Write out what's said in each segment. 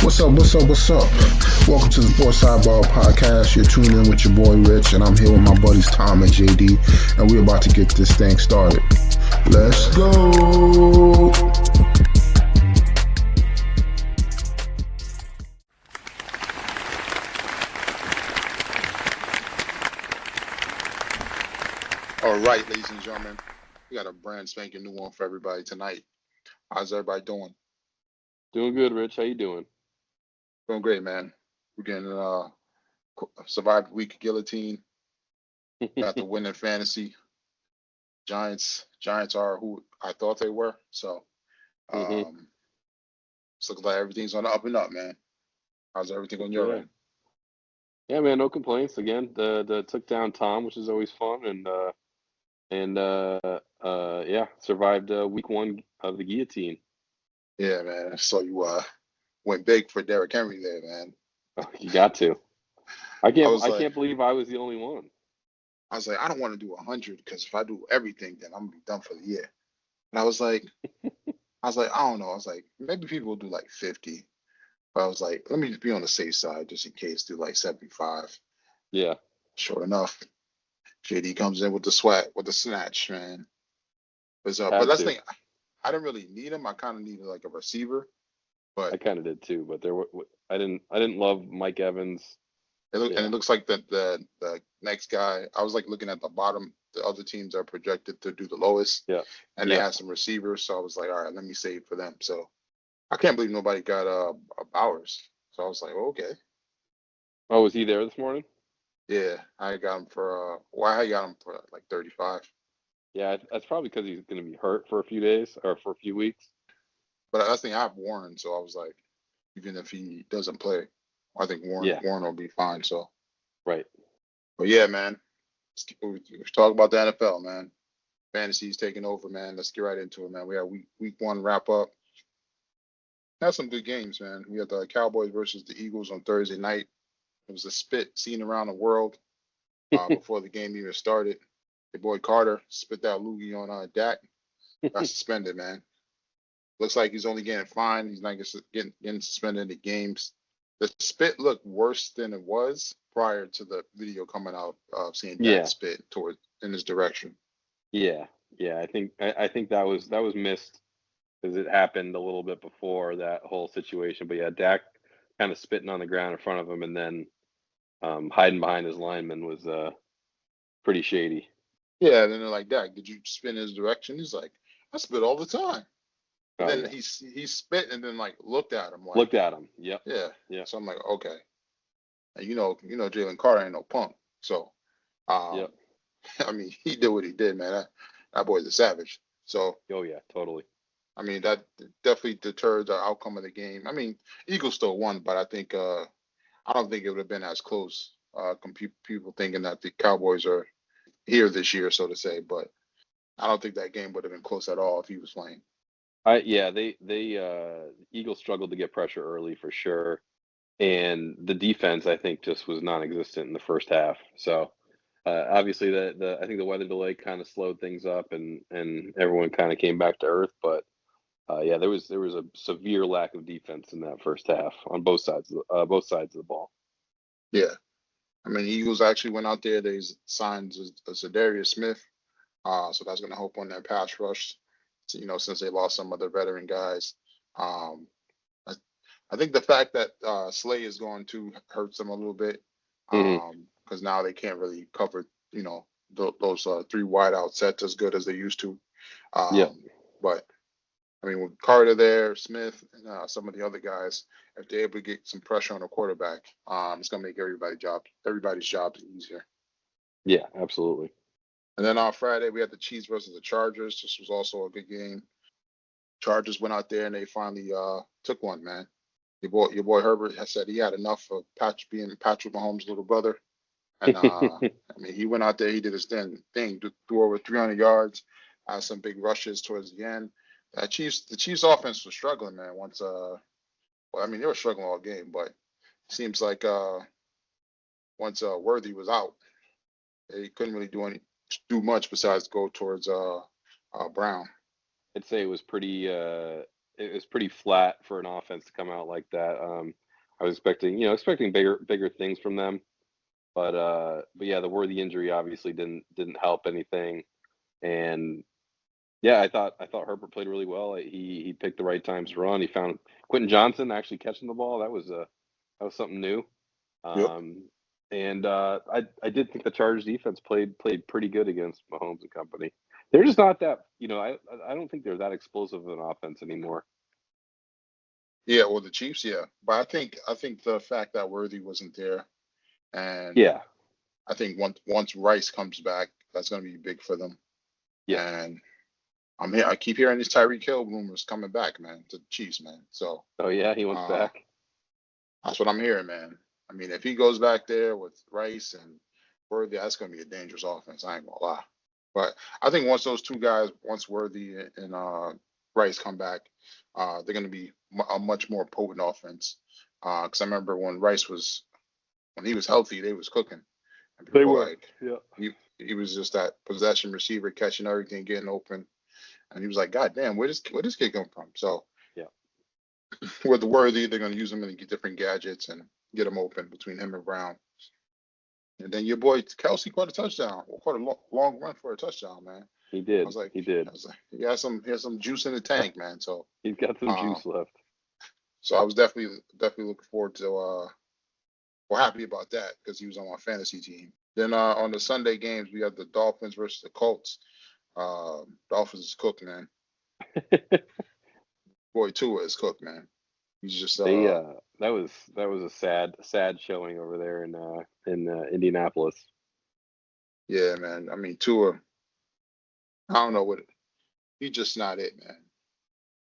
What's up? What's up? What's up? Welcome to the Sports Sidebar Podcast. You're tuned in with your boy Rich, and I'm here with my buddies Tom and JD, and we're about to get this thing started. Let's go. All right, ladies and gentlemen, we got a brand spanking new one for everybody tonight. How's everybody doing? Doing good, Rich. How you doing? Doing great, man. We're getting survived week of guillotine. Got the win in fantasy. Giants are who I thought they were. So hmm it's looking like everything's on the up and up, man. How's everything on your Yeah. end? Yeah, man, no complaints. Again, the took down Tom, which is always fun, and yeah, survived week one of the guillotine. Yeah, man. So you went big for Derrick Henry there, man. Oh, you got to. I I can't was I like, can't believe I was the only one. I don't want to do 100 because if I do everything, then I'm gonna be done for the year. And I was like, I don't know. I was like, maybe people will do like 50. But I was like, let me just be on the safe side just in case, do like 75. Yeah, Sure enough, JD comes in with the swat, with the snatch, man. But had that's the to. thing. I didn't really need him. I kind of needed like a receiver, I but kind of did too, but I didn't love Mike Evans. it Yeah, looks like the next guy. I was like looking at the bottom, the other teams are projected to do the lowest, yeah, and they yeah. had some receivers. So I was like, all right, let me save for them. So I can't believe nobody got Bowers. So I was like, okay. Oh, was he there this morning? Yeah, I got him for I got him for like 35. Yeah, that's probably because he's going to be hurt for a few days or for a few weeks. But that's the thing, I have Warren, so I was like, even if he doesn't play, I think Warren Yeah, Warren will be fine. So, right. but yeah, man, let's talk about the NFL, man. Fantasy's taking over, man. Let's get right into it, man. We have week one wrap up. Had some good games, man. We had the Cowboys versus the Eagles on Thursday night. It was a spit seen around the world before the game even started. Your boy Carter spit that loogie on Dak. Got suspended, man. Looks like he's only getting fined. He's not getting suspended in the games. The spit looked worse than it was prior to the video coming out of seeing Dak Yeah. spit toward in his direction. Yeah, yeah. I think that was missed because it happened a little bit before that whole situation. But yeah, Dak kind of spitting on the ground in front of him and then hiding behind his lineman was pretty shady. Yeah, and then they're like, Dak, did you spit in his direction? He's like, I spit all the time. And Oh then yeah, he spit and then like looked at him like, looked at him. Yep, yeah. yep, So I'm like, okay. And you know Jalen Carter ain't no punk. So yep. um I mean he did what he did, man. That boy's a savage. So Oh yeah, totally. I mean, that definitely deterred the outcome of the game. I mean, Eagles still won, but I don't think it would have been as close. People thinking that the Cowboys are here this year, so to say, but I don't think that game would have been close at all if he was playing. Yeah, they Eagles struggled to get pressure early for sure, and the defense I think just was non-existent in the first half. So obviously the I think the weather delay kind of slowed things up and everyone kind of came back to earth, but yeah, there was a severe lack of defense in that first half on both sides of the ball. Yeah, I mean, Eagles actually went out there. They signed Zadarius Smith, so that's going to help on their pass rush. So, since they lost some of their veteran guys. Um, I, I think the fact that Slay is going to hurts them a little bit hmm because now they can't really cover, those three wide out sets as good as they used to. Yep. But I mean, with Carter there, Smith, and some of the other guys, if they're able to get some pressure on the quarterback, it's going to make everybody's jobs easier. Yeah, absolutely. And then on Friday, we had the Chiefs versus the Chargers. This was also a good game. Chargers went out there and they finally took one, man. Your boy Herbert has said he had enough of being Patrick Mahomes' little brother. And I mean, he went out there, he did his thing, threw over 300 yards, had some big rushes towards the end. The Chiefs offense was struggling, man. Well, I mean, they were struggling all game, but it seems like once Worthy was out, they couldn't really do much besides go towards Brown. I'd say it was pretty it was pretty flat for an offense to come out like that. I was expecting bigger things from them, but yeah, the Worthy injury obviously didn't help anything. And yeah, I thought Herbert played really well. He picked the right times to run. He found Quentin Johnson actually catching the ball. That was something new. Yep. And I did think the Chargers defense played pretty good against Mahomes and company. They're just not that, I don't think they're that explosive of an offense anymore. Yeah, well, the Chiefs, yeah, but I think the fact that Worthy wasn't there, and Yeah, I think once Rice comes back, that's going to be big for them. yeah. And I keep hearing these Tyreek Hill rumors coming back, man, to the Chiefs, man. So Oh yeah, he wants uh, back. that's what I'm hearing, man. I mean, if he goes back there with Rice and Worthy, that's going to be a dangerous offense. I ain't gonna lie. But I think once those two guys, once Worthy and Rice come back, they're going to be a much more potent offense. Because I remember when he was healthy, they was cooking, and They people were were. like Yeah. he was just that possession receiver catching everything, getting open, and he was like, God damn, where this kid come from? So Yeah. with the Worthy, they're going to use him in different gadgets and get him open between him and Brown. And then your boy Kelsey caught a touchdown, or caught a long run for a touchdown, man. He I did. was like, He did. he has some juice in the tank, man. So, He's got some uh, juice left. so I was definitely looking forward to, well, happy about that because he was on my fantasy team. Then on the Sunday games, we had the Dolphins versus the Colts. Dolphins is cooked, man. Boy, Tua is cooked, man. He's just They that was a sad showing over there in Indianapolis. yeah, man. I mean, Tua, I don't know he's just not it, man.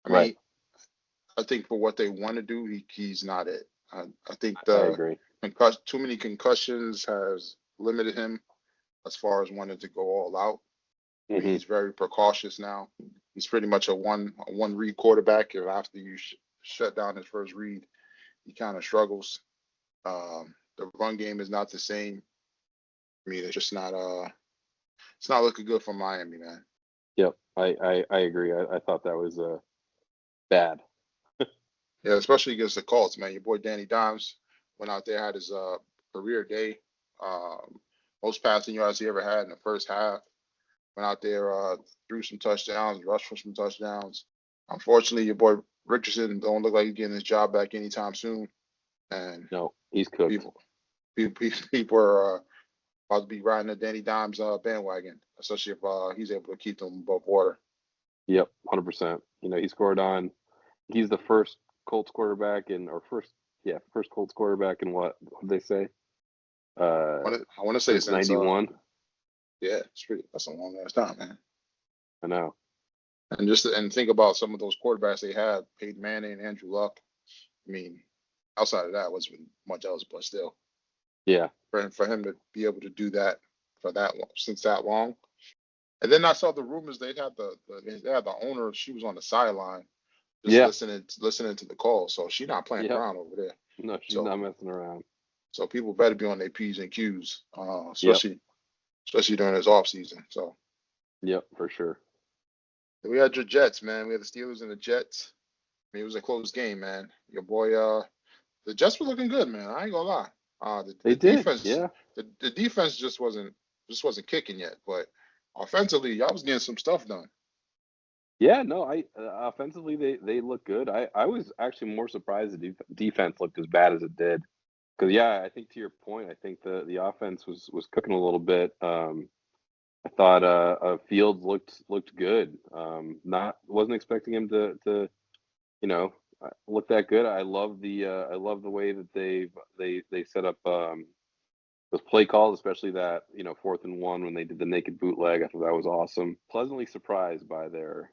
I Right. mean, I think for what they want to do, he's not it. I think I the agree. too many concussions has limited him as far as wanting to go all out. I mean, Hmm. he's very precautious now. He's pretty much a one read quarterback. If after you shut down his first read, he kind of struggles. The run game is not the same. I mean, it's not looking good for Miami, man. Yep. I agree. I thought that was bad. Yeah, especially against the Colts, man. Your boy Danny Dimes went out there, had his career day. Most passing yards he ever had in the first half. Went out there, threw some touchdowns, rushed for some touchdowns. Unfortunately, your boy Richardson don't look like he's getting his job back anytime soon. And No, he's cooked. people are about to be riding the Danny Dimes bandwagon, especially if he's able to keep them above water. Yep, 100%. He scored on. He's the first Colts quarterback first Colts quarterback in what did they say? I want to say Since since '91. yeah, that's a long ass time, man. I know. And think about some of those quarterbacks they had, Peyton Manning and Andrew Luck. I mean, outside of that, wasn't much else, but still, Yeah. for him to be able to do that for that long, since that long. And then I saw the rumors they had the owner. She was on the sideline just Yeah. listening to the call, so she's not playing Yep. around over there. No, she's So not messing around. so people better be on their P's and Q's, Yep. especially during this off season. So Yep, for sure. then we had your Jets, man. We had the Steelers and the Jets. I mean, it was a close game, man. Your boy, the Jets were looking good, man. I ain't gonna lie. They The did. defense, Yeah. the defense just wasn't kicking yet, but offensively, y'all was getting some stuff done. Yeah, no, I offensively they look good. I was actually more surprised the defense looked as bad as it did. Because yeah, I think to your point, I think the offense was cooking a little bit. I thought Fields looked good. Not wasn't expecting him to look that good. I love the way that they set up those play calls, especially that 4th and 1 when they did the naked bootleg. I thought that was awesome. Pleasantly surprised by their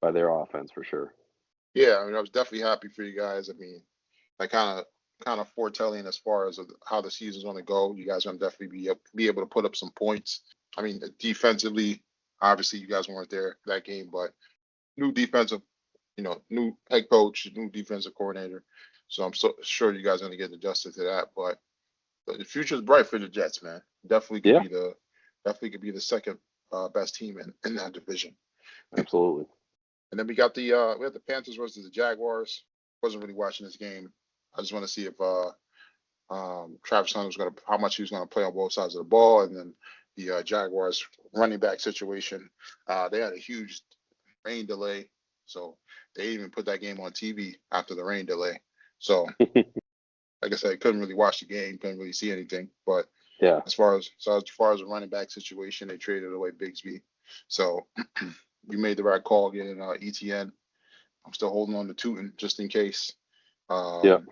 offense for sure. Yeah, I mean, I was definitely happy for you guys. I mean, I kind of foretelling as far as how the season's going to go. You guys are going to definitely be able to put up some points. I mean, defensively, obviously, you guys weren't there that game, but new defensive, new head coach, new defensive coordinator. So I'm so sure you guys are going to get adjusted to that. But the future is bright for the Jets, man. Yeah. Definitely could be the second best team in that division. Absolutely. And then we had the Panthers versus the Jaguars. Wasn't really watching this game. I just want to see if Travis Hunter was how much he was gonna play on both sides of the ball, and then the Jaguars running back situation. They had a huge rain delay, so they even put that game on TV after the rain delay. So, like I said, couldn't really watch the game, couldn't really see anything. But Yeah. as far as the running back situation, they traded away Bigsby. So we made the right call getting ETN. I'm still holding on to Tootin just in case. Yeah.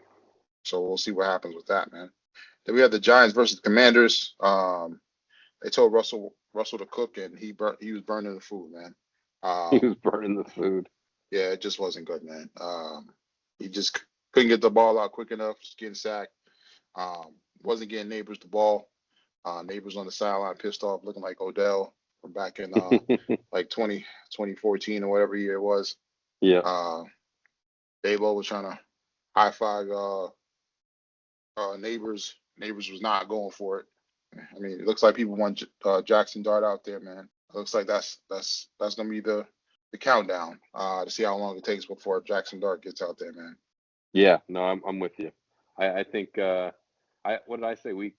So we'll see what happens with that, man. Then we had the Giants versus the Commanders. They told Russell to cook, and he was burning the food, man. He was burning the food. Yeah, it just wasn't good, man. He just couldn't get the ball out quick enough, just getting sacked. Wasn't getting Neighbors the ball. Neighbors on the sideline pissed off, looking like Odell from back in like 2014 or whatever year it was. Yeah. Dabo was trying to high five Neighbors. Neighbors was not going for it. I mean, it looks like people want Jackson Dart out there, man. It looks like that's gonna be the countdown to see how long it takes before Jackson Dart gets out there, man. Yeah. No, I'm with you. I think what did I say? Week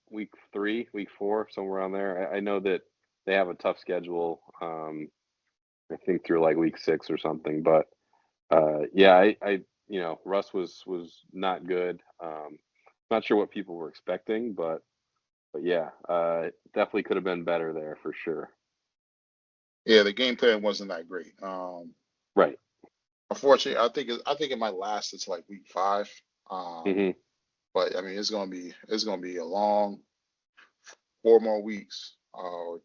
3, week 4, somewhere around there. I know that they have a tough schedule. I think through like week 6 or something. But yeah, I Russ was not good. Not sure what people were expecting, but yeah, definitely could have been better there for sure. Yeah, the game plan wasn't that great. Right. Unfortunately, I think it might last until like week 5. Hmm. But I mean, it's gonna be a long 4 more weeks, or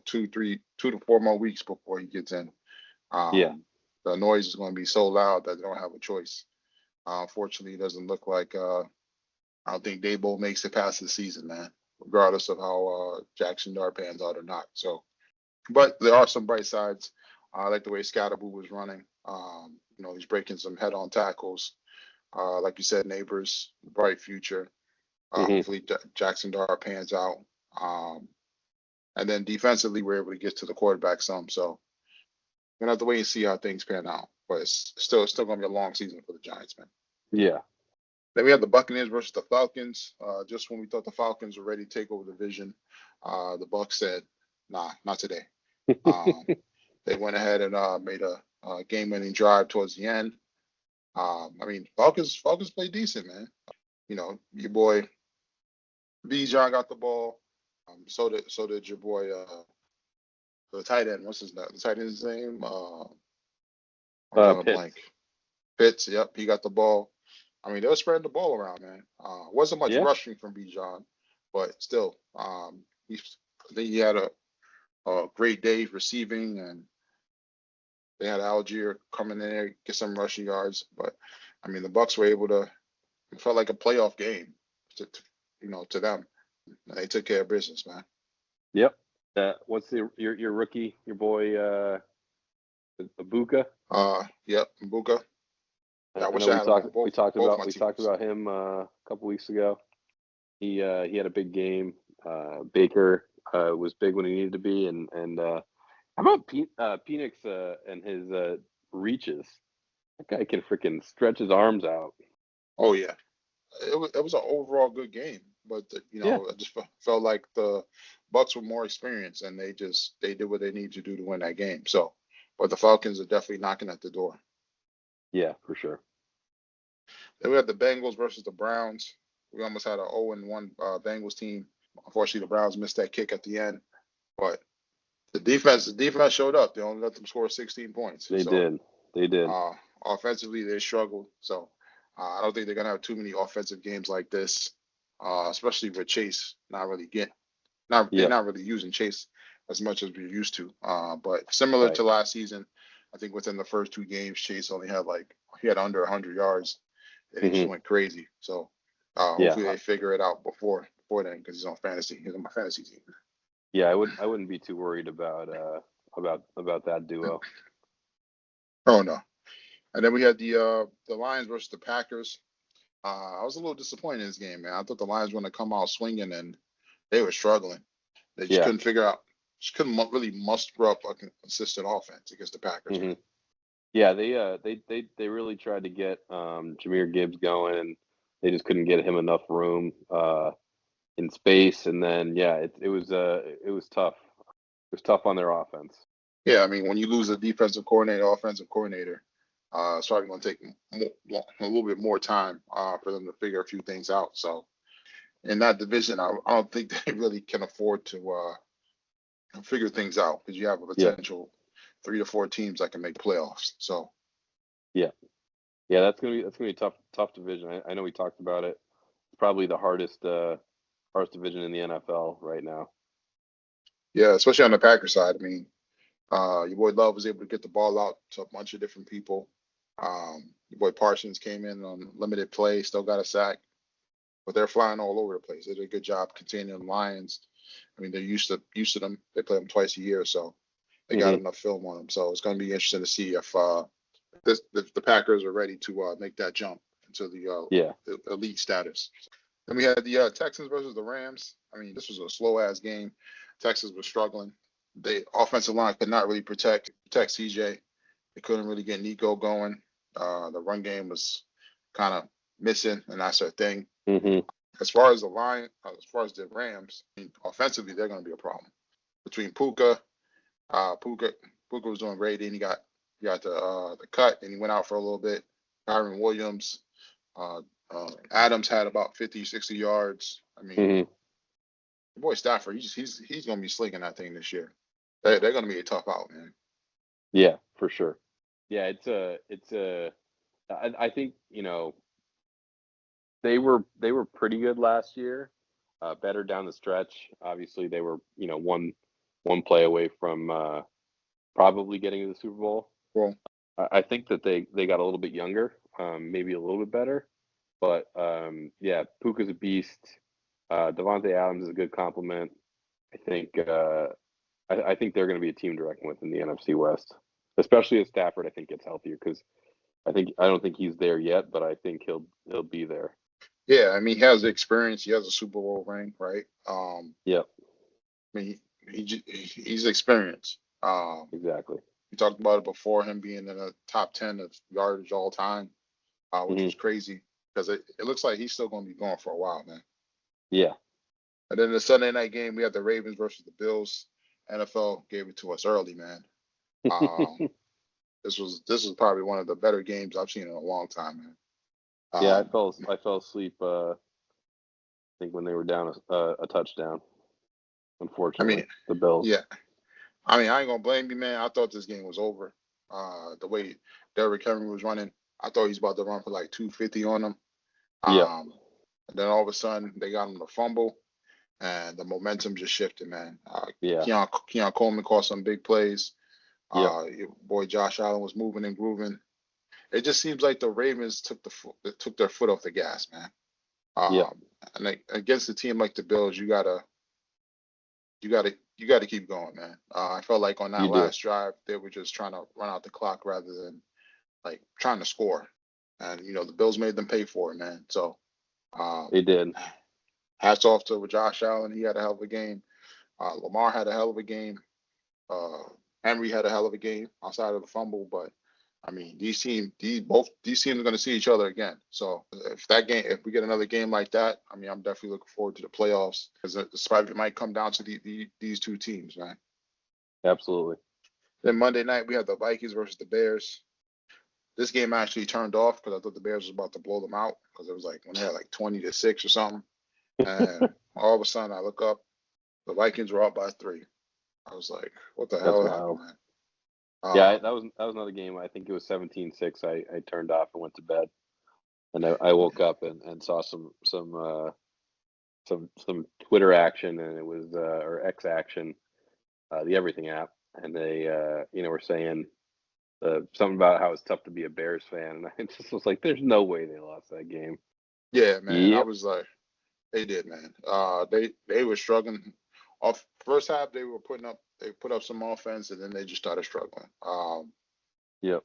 2 to 4 more weeks before he gets in. Yeah. The noise is going to be so loud that they don't have a choice. Unfortunately, it doesn't look like I don't think Dabo makes it past the season, man, regardless of how Jackson Dart pans out or not. So, but there are some bright sides. I like the way Scatterboo was running. He's breaking some head-on tackles. Like you said, Neighbors, bright future. Hmm. Hopefully Jackson Dart pans out. And then defensively, we're able to get to the quarterback some. So we're gonna have to wait and see how things pan out. But it's still gonna be a long season for the Giants, man. Yeah. Then we have the Buccaneers versus the Falcons. Just when we thought the Falcons were ready to take over the division, the Bucs said, "Nah, not today." They went ahead and made a game-winning drive towards the end. I mean, Falcons played decent, man. Your boy Bijan got the ball. So did your boy the tight end. What's his name? The tight end's name? I'm drawing a Pitts. blank. Pitts. Yep, he got the ball. I mean, they were spreading the ball around, man. Wasn't much Yeah. rushing from Bijan, but still, I think he had a great day receiving, and they had Algier coming in there get some rushing yards. But I mean, the Bucs were able to. It felt like a playoff game to them. They took care of business, man. Yep. What's your rookie, your boy Ibuka? Yep, Mbuka. Yeah, I I wish know I had him on we talked both my about teams. him a couple weeks ago. He had a big game. Baker was big when he needed to be, and how about Penix and his reaches? That guy can freaking stretch his arms out. Oh yeah, it was an overall good game, but Yeah. I just felt like the Bucks were more experienced, and they did what they need to do to win that game. So, but the Falcons are definitely knocking at the door. Yeah, for sure. Then we had the Bengals versus the Browns. We almost had an 0-1 Bengals team. Unfortunately, the Browns missed that kick at the end, but the defense showed up. They only let them score 16 points. They did. Offensively, they struggled. So I don't think they're gonna have too many offensive games like this, especially with Chase not really they're not really using Chase as much as we're used to. But similar Right. to last season, I think within the first 2 games, Chase only had he had under 100 yards, and he just went crazy. So hopefully they figure it out before then, because he's on fantasy. He's on my fantasy team. Yeah, I wouldn't be too worried about that duo. Oh no. And then we had the Lions versus the Packers. I was a little disappointed in this game, man. I thought the Lions were going to come out swinging, and they were struggling. They just couldn't figure out, really muster up a consistent offense against the Packers. Mhm. Yeah, they really tried to get Jahmyr Gibbs going, and they just couldn't get him enough room in space. And then yeah, it was tough. It was tough on their offense. Yeah, I mean, when you lose a defensive coordinator, offensive coordinator, it's probably going to take a little bit more time for them to figure a few things out. So in that division, I don't think they really can afford to figure things out because you have a Yeah, potential 3 to 4 teams that can make playoffs. So yeah, yeah. That's gonna be a tough division. I know we talked about it. It's probably the hardest division in the NFL right now. yeah, especially on the Packers side. I mean, your boy Love was able to get the ball out to a bunch of different people. Your boy Parsons came in on limited play, still got a sack, but they're flying all over the place. They did a good job containing the Lions. I mean, they're used to them. They play them twice a year, so they got Hmm. enough film on them. So it's going to be interesting to see if the Packers are ready to make that jump into Yeah. the elite status. Then we had the Texans versus the Rams. I mean, this was a slow ass game. Texas was struggling. The offensive line could not really protect CJ. They couldn't really get Nico going. The run game was kind of missing, and that's their thing. Hmm. As far as the Rams, I mean, offensively, they're going to be a problem. Between Puka, Puka, Puka was doing great. Then he got the cut, and he went out for a little bit. Kyron Williams, uh, Adams had about 50, 60 yards. I mean, Hmm. the boy Stafford, he's going to be slinging that thing this year. They're going to be a tough out, man. Yeah, for sure. Yeah, I think, they were pretty good last year. Better down the stretch. Obviously, they were, one play away from probably getting to the Super Bowl. Well, I think that they got a little bit younger, maybe a little bit better. But yeah, Puka's a beast. Devontae Adams is a good compliment. I think I think they're going to be a team to reckon with in the NFC West, especially as Stafford. I think gets healthier because I don't think he's there yet, but I think he'll be there. yeah, I mean, he has the experience. He has a Super Bowl ring, right? Yep, I mean, he's experienced. exactly. We talked about it before, him being in the top 10 of yardage all time, which Hmm. was crazy because it looks like he's still going to be going for a while, man. Yeah, And then the Sunday night game, we had the Ravens versus the Bills. NFL gave it to us early, man. Um, this was probably one of the better games I've seen in a long time, man. yeah. Um, I fell asleep. I think when they were down a touchdown. I Unfortunately, mean, the Bills. yeah. I mean, I ain't gonna blame you, man. I thought this game was over. The way Derrick Henry was running, I thought he's about to run for like 250 on them. Yep. Um, and then all of a sudden, they got him to fumble, and the momentum just shifted, man. Yeah. Keon Coleman caught some big plays. Yep. Your boy Josh Allen was moving and grooving. It just seems like the Ravens took their foot off the gas, man. Yep. And against a team like the Bills, you gotta keep going, man. I felt like on You that do. last drive, they were just trying to run out the clock rather than like trying to score. And the Bills made them pay for it, man. So um, They did. hats off to Josh Allen. He had a hell of a game. Lamar had a hell of a game. Uh, Henry had a hell of a game outside of the fumble, but I mean, both these teams are going to see each other again. So if we get another game like that, I mean, I'm definitely looking forward to the playoffs because it might come down to these two teams, man. Absolutely. Then Monday night we had the Vikings versus the Bears. This game actually turned off because I thought the Bears was about to blow them out because it was like when they had like 20-6 or something, and all of a sudden I look up, the Vikings were up by 3. I was like, what the That's hell happened, wild. man? Yeah, Um, that was another game. I think it was 17-6. I turned off and went to bed, and I woke up and saw some Twitter action, and it was or X action, the Everything app, and they were saying something about how it's tough to be a Bears fan, and I just was like, "There's no way they lost that game." yeah, man. I Yep. was like, they did, man. They were struggling. Off first half, they put up some offense, and then they just started struggling. Yep.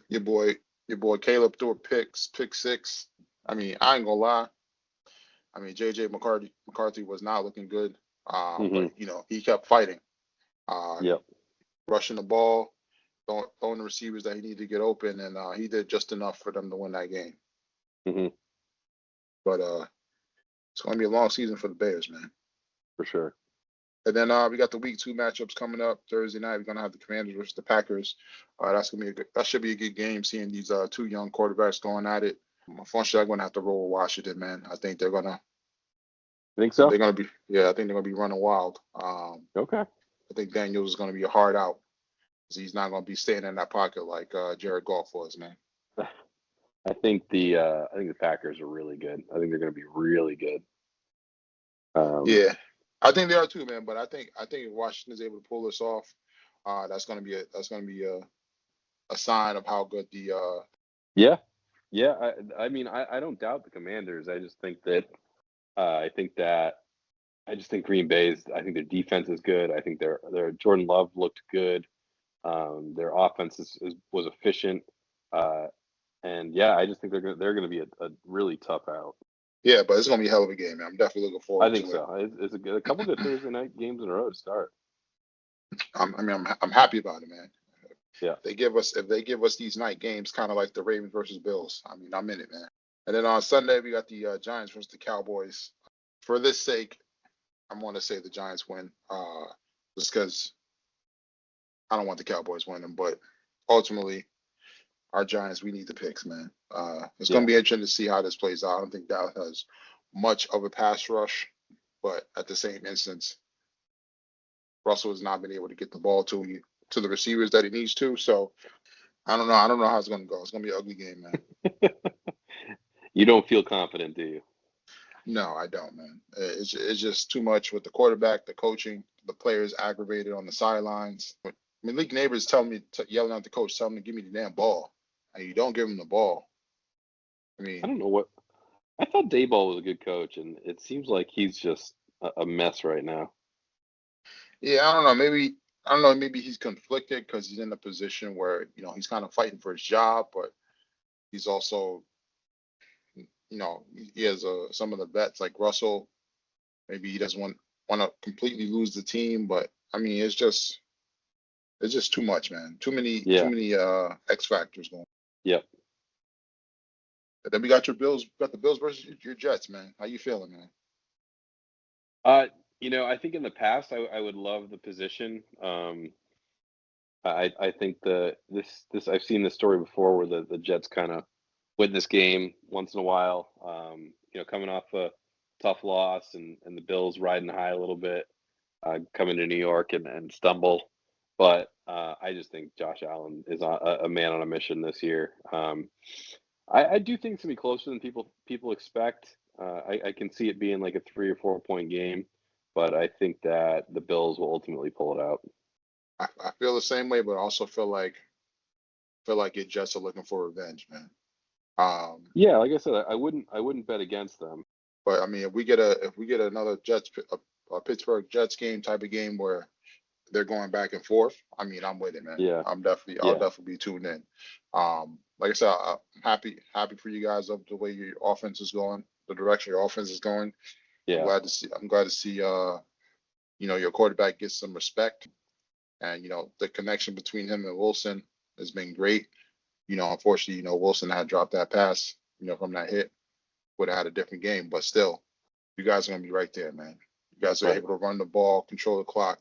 Your boy, your boy Caleb threw a pick 6. I mean, I ain't gonna lie. I mean, JJ McCarthy was not looking good. Hmm. But he kept fighting, uh, Yep. rushing the ball. throwing the receivers that he needed to get open, and he did just enough for them to win that game. Hmm. But it's going to be a long season for the Bears, man. For sure. And then we got the week 2 matchups coming up Thursday night. We're going to have the Commanders versus the Packers. That should be a good game. Seeing these 2 young quarterbacks going at it. Unfortunately, I'm going to have to roll with Washington, man. I think they're gonna. Think so? They're gonna be. Yeah, I think they're gonna be running wild. Okay. I think Daniels is gonna be a hard out. He's not gonna be staying in that pocket like Jared Goff was, man. I think the Packers are really good. I think they're going to be really good. Yeah, I think they are too, man. But I think if Washington is able to pull this off, that's gonna be a sign of how good the Yeah. Yeah. I mean, I don't doubt the Commanders. I just think that I just think Green Bay's. I think their defense is good. I think their Jordan Love looked good. Their offense was efficient. And yeah, I just think they're gonna be a really tough out. Yeah, but it's gonna be a hell of a game, man. I'm definitely looking forward I think to so. It's a couple good Thursday night games in a row to start. it. I'm happy about it, man. Yeah. If they give us these night games, kind of like the Ravens versus Bills, I mean, I'm in it, man. And then on Sunday we got the Giants versus the Cowboys. For this sake, I'm going to say the Giants win, just because I don't want the Cowboys winning, but ultimately, our Giants, we need the picks, man. It's going to be interesting to see how this plays out. I don't think Dallas has much of a pass rush, but at the same instance, Russell has not been able to get the ball to the receivers that he needs to. So I don't know. I don't know how it's going to go. It's going to be an ugly game, man. You don't feel confident, do you? No, I don't, man. It's just too much with the quarterback, the coaching, the players aggravated on the sidelines. I mean, League neighbors yelling at the coach, telling him to give me the damn ball, and you don't give him the ball. I mean, I don't know what. I thought Dayball was a good coach, and it seems like he's just a mess right now. yeah, I don't know. Maybe he's conflicted because he's in a position where he's kind of fighting for his job, but he's also, he has some of the vets like Russell. Maybe he doesn't want to completely lose the team, but I mean, it's just too much, man. Too many X factors going. Yep. And then we got your Bills. Got the Bills versus your Jets, man. How you feeling, man? I think in the past I would love the position. I think this I've seen this story before where the Jets kind of win this game once in a while. Coming off a tough loss and the Bills riding high a little bit, coming to New York and stumble. But I just think Josh Allen is a man on a mission this year. I do think it's gonna be closer than people expect. I can see it being like a 3 or 4 point game, but I think that the Bills will ultimately pull it out. I feel the same way, but I also feel like your Jets are looking for revenge, man. Yeah, like I said, I wouldn't bet against them. But I mean, if we get another a Pittsburgh Jets game type of game where they're going back and forth, I mean, I'm with it, man. Yeah. I'll definitely be tuned in. Like I said, I'm happy for you guys of the way your offense is going, the direction your offense is going. Yeah. I'm glad to see your quarterback get some respect, and the connection between him and Wilson has been great. Unfortunately, Wilson had dropped that pass, from that hit, would have had a different game, but still, you guys are gonna be right there, man. You guys are able to run the ball, control the clock.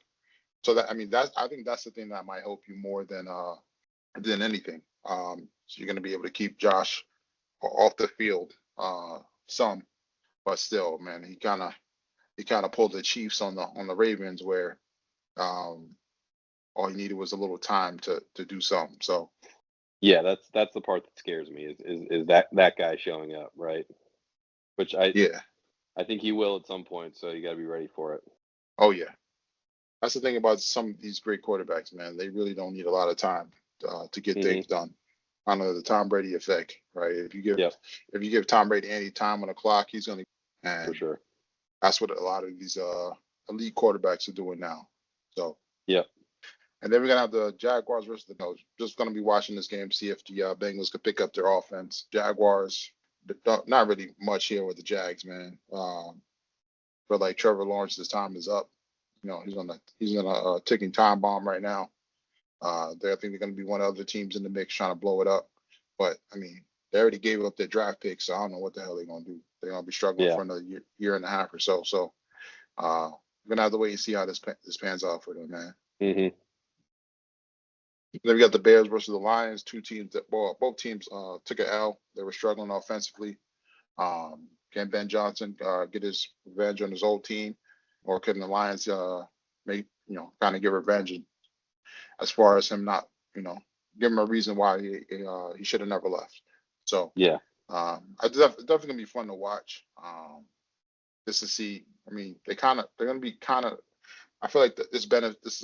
So I think that's the thing that might help you more than anything. So you're gonna be able to keep Josh off the field, some, but still, man, he kind of pulled the Chiefs on the Ravens where all he needed was a little time to do something. So yeah, that's the part that scares me is that guy showing up, right? Which I think he will at some point, so you got to be ready for it. Oh yeah, that's the thing about some of these great quarterbacks, man. They really don't need a lot of time to get things done. I know the Tom Brady effect, right? If you give Tom Brady any time on the clock, he's gonna. And for sure. That's what a lot of these elite quarterbacks are doing now. So yeah. And then we're gonna have the Jaguars versus the Bills. Just gonna be watching this game, see if the Bengals could pick up their offense. Jaguars, not really much here with the Jags, man. But like Trevor Lawrence's time is up. He's on a ticking time bomb right now. I think they're going to be one of the other teams in the mix trying to blow it up. But I mean, they already gave up their draft pick, so I don't know what the hell they're going to do. They're going to be struggling Yeah. for another year and a half or so. So we're gonna have to wait and see how this pans out for them, man. Hmm. Then we got the Bears versus the Lions, two teams that both teams took an L. They were struggling offensively. Can Ben Johnson get his revenge on his old team, or can the Lions make kind of get revenge as far as him not give him a reason why he should have never left. So Yeah. it's definitely gonna be fun to watch. Just to see. I mean, they're gonna be kind of. I feel like this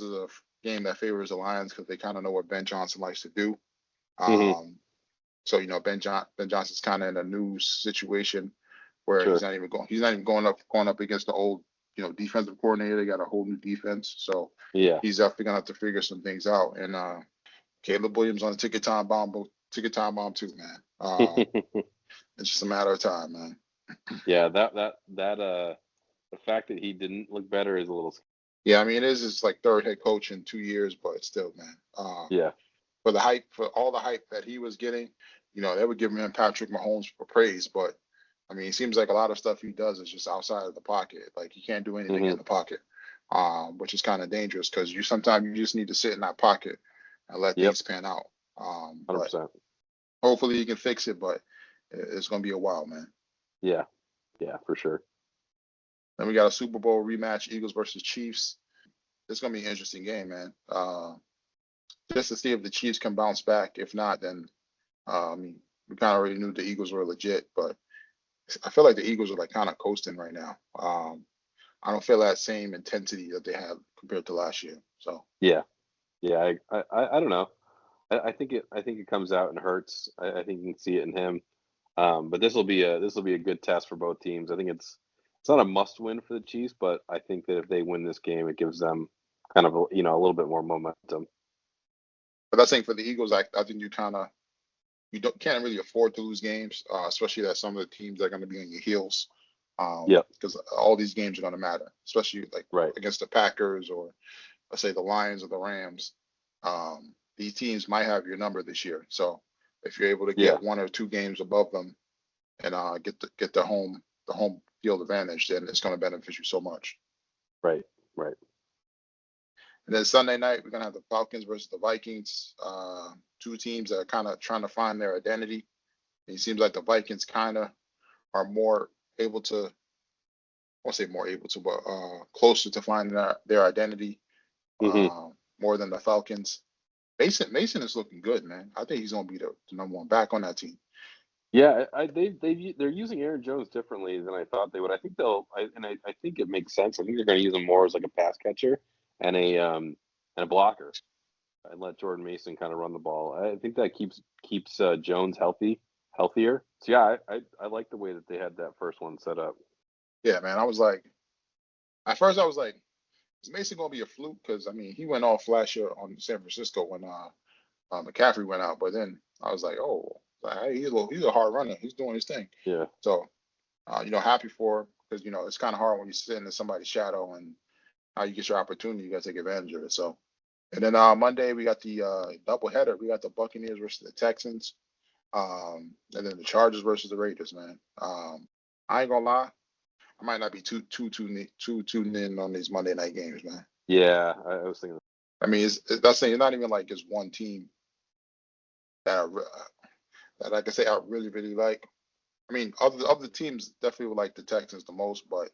is a game that favors the Lions because they kind of know what Ben Johnson likes to do. Hmm. So Ben Johnson's kind of in a new situation where Sure. he's not even going up against the old defensive coordinator. They got a whole new defense, so Yeah. he's definitely gonna have to figure some things out. And Caleb Williams on a ticket time bomb too, man. It's just a matter of time, man. Yeah. The fact that he didn't look better is a little. Yeah, I mean it is his like third head coach in 2 years, but still, man. Yeah. For all the hype that he was getting, they were giving him Patrick Mahomes for praise, but I mean, it seems like a lot of stuff he does is just outside of the pocket. Like he can't do anything Hmm. in the pocket, which is kind of dangerous because sometimes you just need to sit in that pocket and let Yep. things pan out. 100%. Hopefully he can fix it, but it's going to be a while, man. Yeah. Yeah, for sure. Then we got a Super Bowl rematch, Eagles versus Chiefs. It's going to be an interesting game, man. Just to see if the Chiefs can bounce back. If not, then I mean, we kind of already knew the Eagles were legit, but I feel like the Eagles are like kind of coasting right now. I don't feel that same intensity that they had compared to last year. So Yeah. Yeah. I don't know. I think it comes out and hurts. I think you can see it in him. But this will be a good test for both teams. I think it's not a must win for the Chiefs, but I think that if they win this game, it gives them kind of a little bit more momentum. but I think for the Eagles, I think you can't really afford to lose games, especially that some of the teams are going to be on your heels. Yep. Because all these games are going to matter, especially like Right. against the Packers or let's say the Lions or the Rams. These teams might have your number this year. So if you're able to Yeah. get one or two games above them and get the home field advantage, then it's going to benefit you so much. Right. Right. And then Sunday night, we're gonna have the Falcons versus the Vikings. Two teams that are kind of trying to find their identity. It seems like the Vikings kind of are more able to, I won't say more able to, but closer to finding their identity Hmm. more than the Falcons. Mason is looking good, man. I think he's gonna be the number one back on that team. Yeah. They're using Aaron Jones differently than I thought they would. I think I think it makes sense. I think they're going to use him more as like a pass catcher and a blocker, and let Jordan Mason kind of run the ball. I think that keeps Jones healthier. So yeah, I like the way that they had that first one set up. Yeah, man. I was like, at first I was like, is Mason gonna be a fluke? Because I mean, he went off last year on San Francisco when McCaffrey went out, but then I was like, oh, like, hey, he's a hard runner. He's doing his thing. Yeah. So, happy for him because it's kind of hard when you sit in somebody's shadow and how you get your opportunity, you got to take advantage of it. So, and then Monday we got the doubleheader. We got the Buccaneers versus the Texans, and then the Chargers versus the Raiders. Man, I ain't gonna lie, I might not be too tuned in on these Monday night games, man. Yeah, I was thinking. I mean, that's saying it's not even like it's one team that that I can say I really like. I mean, other teams definitely would like the Texans the most, but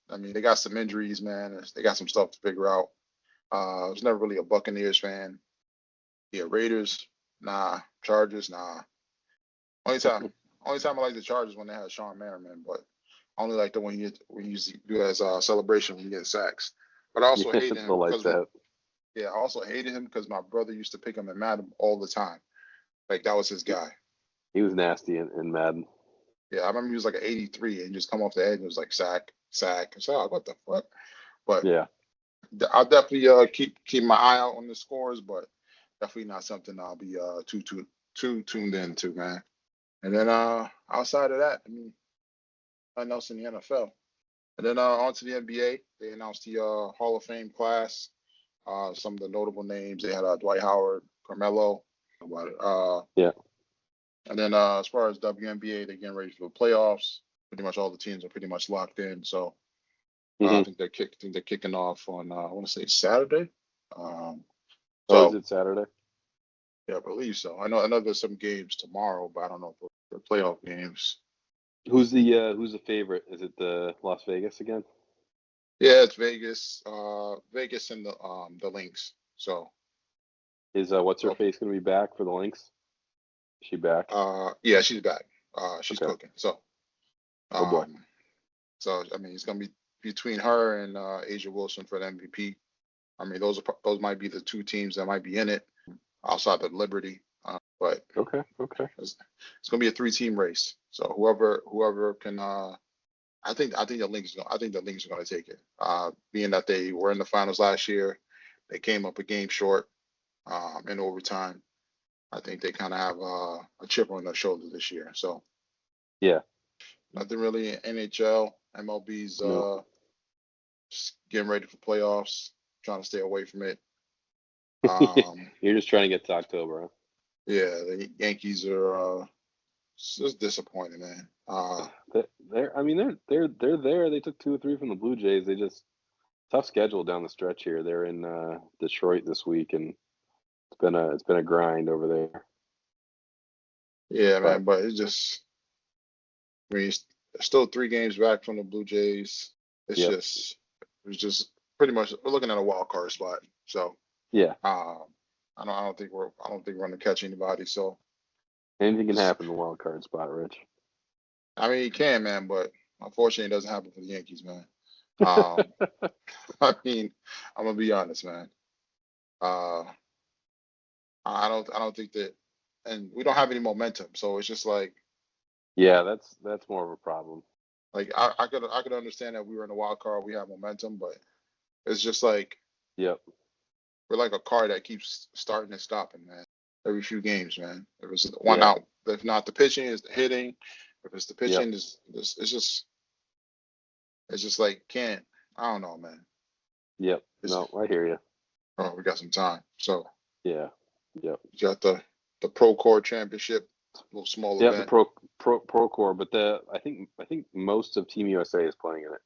I mean, they got some injuries, man. They got some stuff to figure out. I was never really a Buccaneers fan. Yeah, Raiders, nah. Chargers, nah. Only time, only time I like the Chargers when they had Sean Merriman, but I only like the when he used to do his celebration when he gets sacks. But I also Yeah, hated the him lights because out. I also hated him because my brother used to pick him in Madden all the time. Like that was his guy. He was nasty in Madden. Yeah, I remember he was like an 83 and just come off the edge and it was like sack, sack. I said, oh, what the fuck? But Yeah. I'll definitely keep my eye out on the scores, but definitely not something I'll be too tuned into, man. And then outside of that, I mean, nothing else in the NFL. And then on to the NBA. They announced the Hall of Fame class. Some of the notable names they had Dwight Howard, Carmelo. About it. Yeah. And then as far as WNBA, they're getting ready for the playoffs. Pretty much all the teams are pretty much locked in. So I Hmm. think they're kicking off on I want to say Saturday. Um, Oh, is so it Saturday? yeah, I believe so. I know there's some games tomorrow, but I don't know if they're playoff games. Who's the favorite? Is it the Las Vegas again? Yeah, it's Vegas. Vegas and the Lynx. So Is what's her so face going to be back for the Lynx? Is she back? yeah, she's back. She's Okay. cooking. So Oh boy. um so I mean it's gonna be between her and Asia Wilson for the MVP. I mean those might be the two teams that might be in it outside of Liberty. But Okay. Okay. it's gonna be a three-team race. So whoever can I think the Lynx are gonna take it. Being that they were in the finals last year, they came up a game short in overtime. I think they kind of have a chip on their shoulder this year. So Yeah. nothing really in NHL. MLB's No. just getting ready for playoffs, trying to stay away from it. Um, You're just trying to get to October, huh? yeah, the Yankees are just disappointing, man. I mean, they're there. They took 2 or 3 from the Blue Jays. They just tough schedule down the stretch here. They're in Detroit this week, and it's been a grind over there. Yeah, But man, but it's just I mean, it's still 3 games back from the Blue Jays. It's yep, just it's just pretty much we're looking at a wild card spot. So yeah, um, I don't think we're gonna catch anybody. So anything can it's, happen in the wild card spot, Rich. I mean, you can, man, but unfortunately, it doesn't happen for the Yankees, man. Um, I mean, I'm gonna be honest, man. Uh, I don't think that, and we don't have any momentum. So it's just Yeah, that's more of a problem. I could understand that we were in a wild card, we have momentum, but it's just like Yep, we're like a car that keeps starting and stopping, man. Every few games, man. If it's one yeah, out, if not the pitching, is the hitting. If it's the yep, pitching, it's just like can't. I don't know, man. yep. It's No, I hear you. oh, we got some time. So Yeah, yep, you got the Pro Core Championship, a little small yep. The event. Pro Core, but I think most of Team USA is playing in it.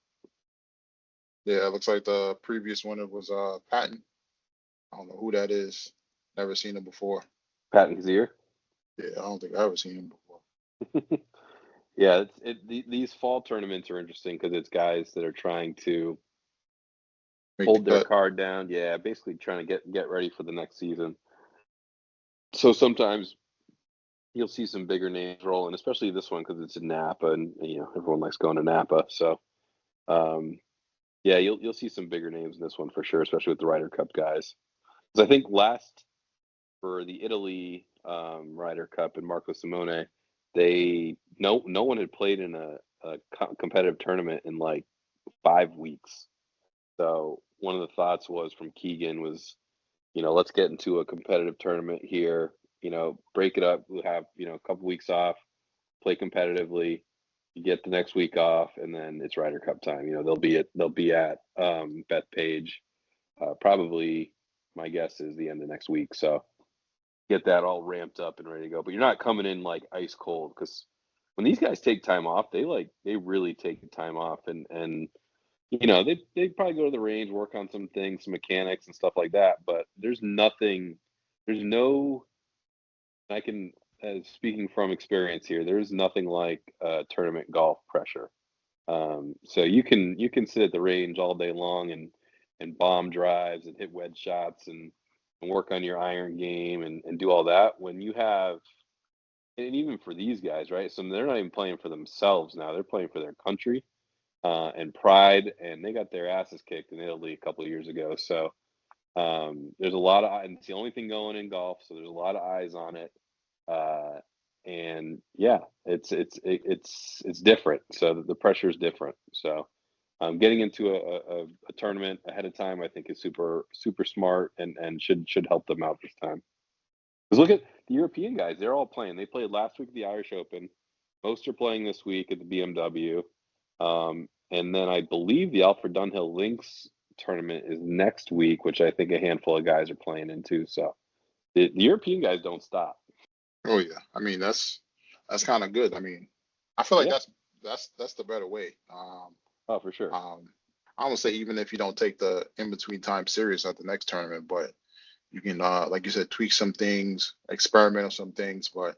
Yeah, it looks like the previous winner was Patton. I don't know who that is. Never seen him before. Patton Kazir. Yeah, I don't think I ever seen him before. Yeah, these fall tournaments are interesting because it's guys that are trying to Make the hold their cut. card down. Yeah, basically trying to get ready for the next season. So sometimes you'll see some bigger names rolling, especially this one because it's in Napa, and everyone likes going to Napa. So um, yeah, you'll see some bigger names in this one for sure, especially with the Ryder Cup guys. Because I think last for the Italy Ryder Cup and Marco Simone, they no one had played in a competitive tournament in like 5 weeks. So one of the thoughts was from Keegan was, let's get into a competitive tournament here. Break it up. We'll have a couple weeks off, play competitively. You get the next week off, and then it's Ryder Cup time. They'll be at Bethpage. Probably, my guess is the end of next week. So get that all ramped up and ready to go. But you're not coming in like ice cold because when these guys take time off, they really take time off, and they probably go to the range, work on some things, some mechanics and stuff like that. But there's nothing, there's no. I can, speaking from experience here, there's nothing like tournament golf pressure. So you can sit at the range all day long and bomb drives and hit wedge shots and work on your iron game and do all that when you have, and even for these guys, right? So they're not even playing for themselves now; they're playing for their country and pride, and they got their asses kicked in Italy a couple of years ago. So there's a lot of, and it's the only thing going in golf, so there's a lot of eyes on it. Uh, and yeah, it's different. So the pressure is different. So getting into a tournament ahead of time, I think, is super super smart and should help them out this time. Because look at the European guys; they're all playing. They played last week at the Irish Open. Most are playing this week at the BMW. And then I believe the Alfred Dunhill Links tournament is next week, which I think a handful of guys are playing into. So the European guys don't stop. Oh yeah, I mean that's kind of good. I mean, I feel like Yeah. that's the better way. Oh, for sure. I would say even if you don't take the in between time serious at the next tournament, but you can like you said, tweak some things, experiment on some things, but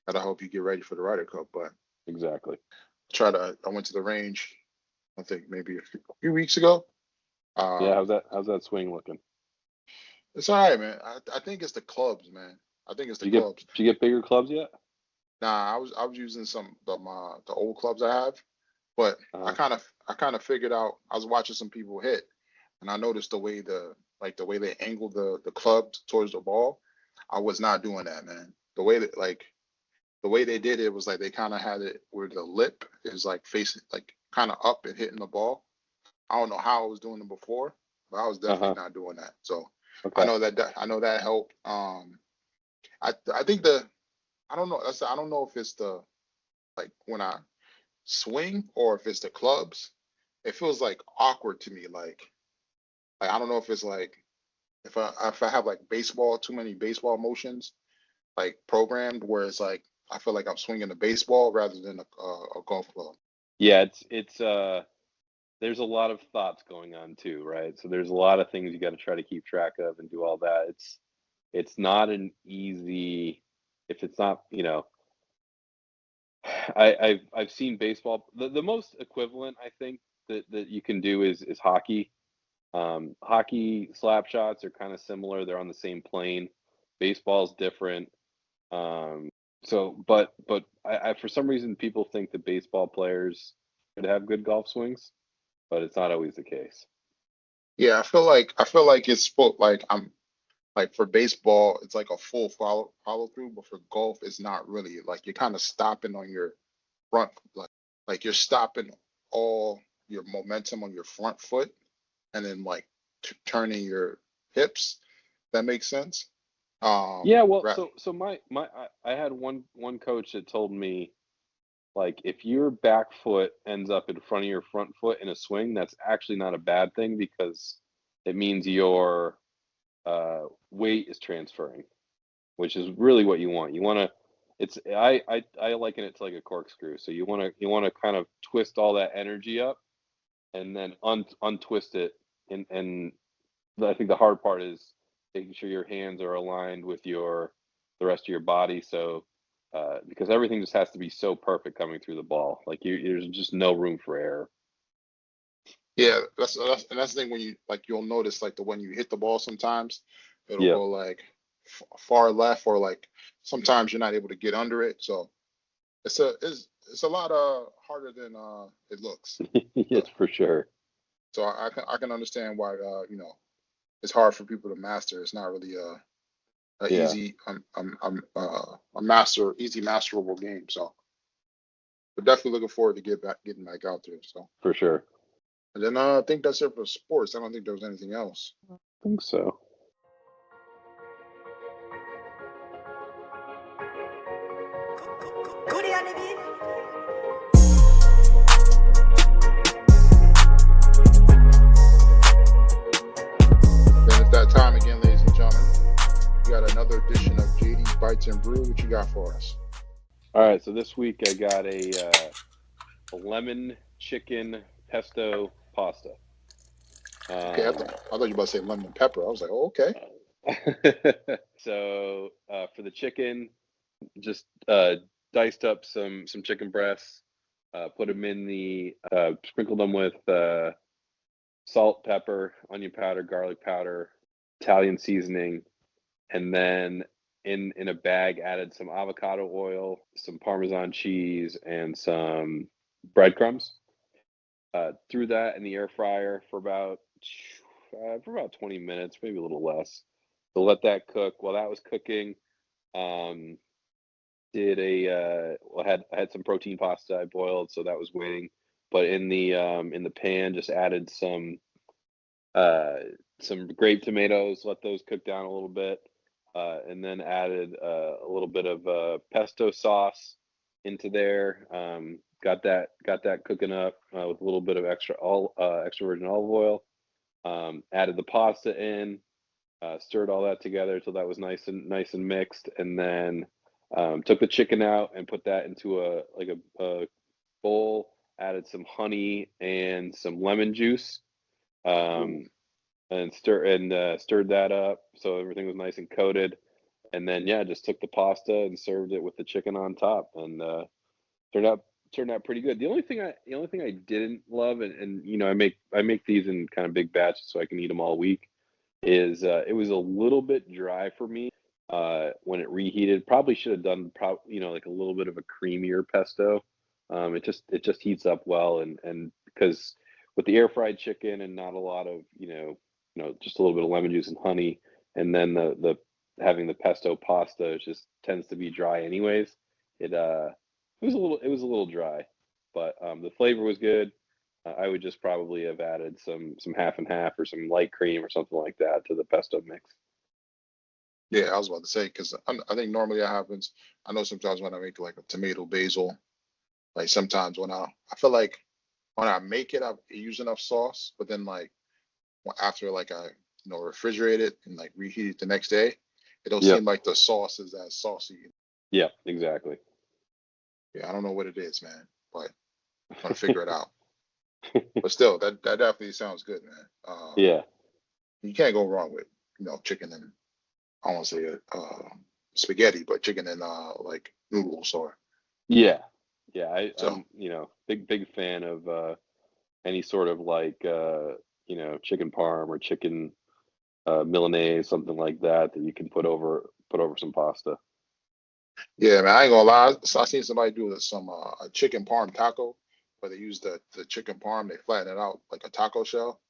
that'll help you get ready for the Ryder Cup. But Exactly. I went to the range, I think maybe a few weeks ago. Yeah. Um, How's that swing looking? it's all right, man. I think it's the clubs, man. I think it's the clubs. Did you get bigger clubs yet? Nah, I was using some the old clubs I have, but Uh-huh. I kind of figured out. I was watching some people hit, and I noticed the way they angled the clubs towards the ball. I was not doing that, man. The way they did it was like they kind of had it where the lip is like facing like kind of up and hitting the ball. I don't know how I was doing it before, but I was definitely Uh-huh. not doing that. So Okay. I know that helped. I think I don't know. I don't know if it's the like when I swing or if it's the clubs. It feels like awkward to me. Like I don't know if it's like if I have like baseball too many baseball motions like programmed where it's like I feel like I'm swinging a baseball rather than a golf club. Yeah, it's there's a lot of thoughts going on too, right? So there's a lot of things you got to try to keep track of and do all that. It's not an easy if it's not, I've seen baseball. The most equivalent I think that you can do is hockey. Hockey slap shots are kind of similar. They're on the same plane. Baseball's different. Um, but I for some reason people think that baseball players could have good golf swings, but it's not always the case. Yeah, I feel like it's like I'm like for baseball, it's like a full follow through, but for golf, it's not really like you're kind of stopping on your front, like you're stopping all your momentum on your front foot, and then like turning your hips. That makes sense. Yeah, well, Right. so I had one coach that told me like if your back foot ends up in front of your front foot in a swing, that's actually not a bad thing because it means your weight is transferring, which is really what you want. You want to it's I liken it to like a corkscrew. So you want to kind of twist all that energy up and then untwist it and I think the hard part is making sure your hands are aligned with the rest of your body. So because everything just has to be so perfect coming through the ball, like there's just no room for error. Yeah, that's the thing when you like you'll notice like the when you hit the ball sometimes it'll Yep. go like far left or like sometimes you're not able to get under it. So it's a lot harder than it looks. So Yes, for sure. I can understand why it's hard for people to master. It's not really a Yeah, easy a master easy masterable game. So but definitely looking forward to getting back out there. So for sure. and then I think that's it for sports. I don't think there was anything else. I think so. Then it's that time again, ladies and gentlemen. We got another edition of JD's Bites and Brew. What you got for us? All right, so this week I got a lemon chicken pesto pasta. Okay, I thought you were about to say lemon and pepper. I was like, oh, okay. So for the chicken, just diced up some chicken breasts, put them in sprinkled them with salt, pepper, onion powder, garlic powder, Italian seasoning, and then in a bag added some avocado oil, some Parmesan cheese, and some breadcrumbs. Threw that in the air fryer for about 20 minutes, maybe a little less. So let that cook. While that was cooking, um, I had some protein pasta I boiled, so that was waiting. But in the pan, just added uh, some grape tomatoes, let those cook down a little bit, and then added a little bit of pesto sauce into there. Got that cooking up with a little bit of extra virgin olive oil. Added the pasta in, stirred all that together till that was nice and mixed, and then took the chicken out and put that into a bowl. Added some honey and some lemon juice, Ooh. and stirred that up so everything was nice and coated. And then yeah, just took the pasta and served it with the chicken on top, and turned out turned out pretty good. The only thing I didn't love, and I make these in kind of big batches so I can eat them all week, is it was a little bit dry for me when it reheated. Probably should have done like a little bit of a creamier pesto. It just heats up well, and because with the air fried chicken and not a lot of just a little bit of lemon juice and honey, and then the having the pesto pasta, it just tends to be dry anyways. It was a little dry, but the flavor was good. I would just probably have added some half and half or some light cream or something like that to the pesto mix. Yeah, I was about to say because I think normally that happens. I know sometimes when I make like a tomato basil, like sometimes I feel like when I make it, I use enough sauce, but then like after like I refrigerate it and like reheat it the next day, it don't Yep. seem like the sauce is as saucy. Yeah, exactly. Yeah, I don't know what it is, man, but I'm gonna figure it out. But still, that definitely sounds good, man. Yeah. You can't go wrong with chicken and I don't want to say spaghetti, but chicken and like noodles or Yeah. Yeah. so. I'm, big fan of any sort of like chicken parm or chicken Milanese, something like that that you can put over some pasta. Yeah, man, I ain't gonna lie. So I seen somebody do some a chicken parm taco, where they use the chicken parm, they flatten it out like a taco shell.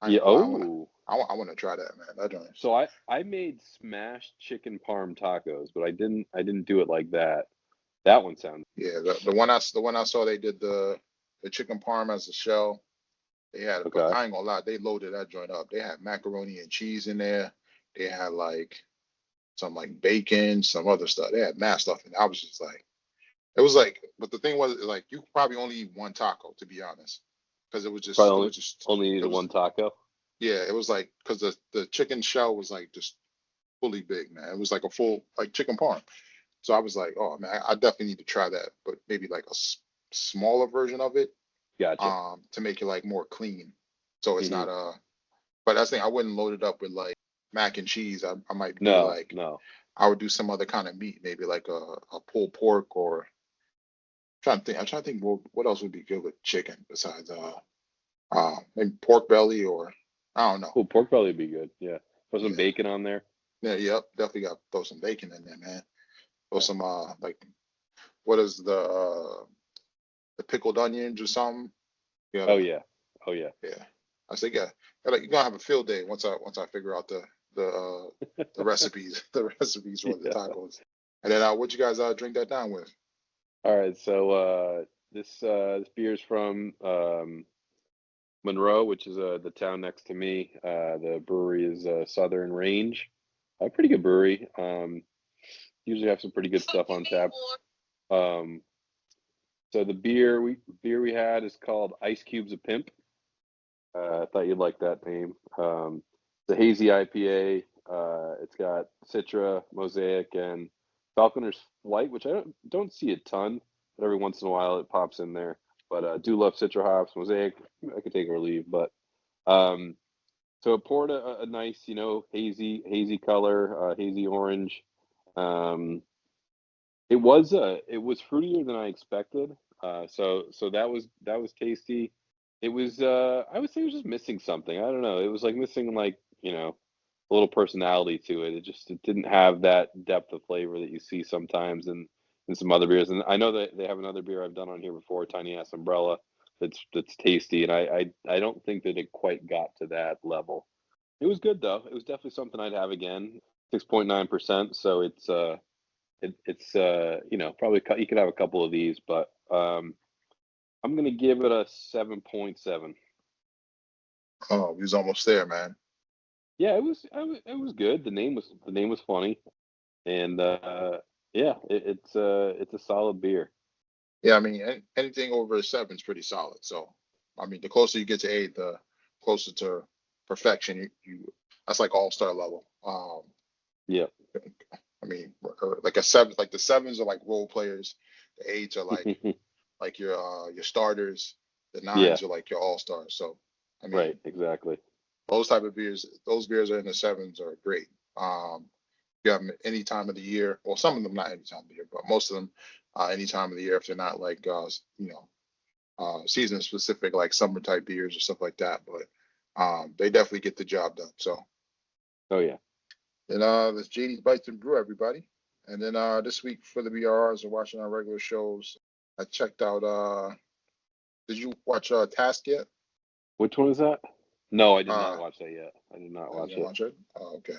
I ain't Yeah. gonna lie, Oh. I wanna try that, man. That joint. So I made smashed chicken parm tacos, but I didn't do it like that. That one sounds Yeah, the one I saw they did the chicken parm as a shell. They had, but okay. I ain't gonna lie, they loaded that joint up. They had macaroni and cheese in there. They had like some like bacon, some other stuff. They had mad stuff, and I was just like, it was like, but the thing was like you could probably only eat one taco to be honest, because Probably only it needed was one taco. yeah, it was like because the chicken shell was like just fully big, man. It was like a full like chicken parm. So I was like, oh man, I definitely need to try that, but maybe like a smaller version of it, Gotcha. to make it like more clean. So it's Hmm. not but that's the thing, I wouldn't load it up with like mac and cheese. I might do No, like no. I would do some other kind of meat, maybe like a pulled pork or I'm trying to think what else would be good with chicken besides maybe pork belly or I don't know. Oh, pork belly would be good. Yeah. Put some Yeah. bacon on there. Yeah, yep, definitely got to throw some bacon in there, man. Throw Yeah. some like what is the pickled onions or something. You Oh gotta yeah. Oh yeah. yeah. I say yeah. You're gonna have a field day once I figure out the recipes the recipes for the Yeah. tacos. And then what you guys drink that down with? All right. So this beer is from Monroe, which is the town next to me. The brewery is Southern Range. A pretty good brewery. Usually have some pretty good stuff on tap. Um, so the beer we had is called Ice Cubes of Pimp. I thought you'd like that name. It's a hazy IPA. It's got Citra, Mosaic, and Falconer's Flight, which I don't see a ton, but every once in a while it pops in there. But I do love Citra hops, Mosaic. I could take or leave, but um, so it poured a nice, hazy color, hazy orange. Um, it was fruitier than I expected. So that was tasty. It was I would say it was just missing something. I don't know. It was like missing like, a little personality to it. It didn't have that depth of flavor that you see sometimes in some other beers. And I know that they have another beer I've done on here before, Tiny Ass Umbrella, that's tasty, and I don't think that it quite got to that level. It was good though. It was definitely something I'd have again. 6.9%, so it's probably you could have a couple of these, but I'm gonna give it a 7.7. Oh, we was almost there, man. Yeah, it was good. The name was funny, and yeah, it's a solid beer. Yeah, I mean anything over a seven is pretty solid. So I mean the closer you get to eight, the closer to perfection, that's like all-star level. Yeah. I mean, like a seven, like the sevens are like role players, the eights are like your starters, the Yeah. nines are like your all-stars. So, I mean, Right. Exactly. those type of beers, those beers are in the sevens are great. You have them any time of the year. Well, some of them not any time of the year, but most of them any time of the year if they're not like season specific like summer type beers or stuff like that. But they definitely get the job done. So Oh yeah. and this JD's Bites and Brew, everybody. And then this week for the BRs and watching our regular shows, I checked out. Did you watch Task yet? Which one is that? No, I did not Uh, watch that yet. I did not you watch didn't it. watch it? Oh, okay.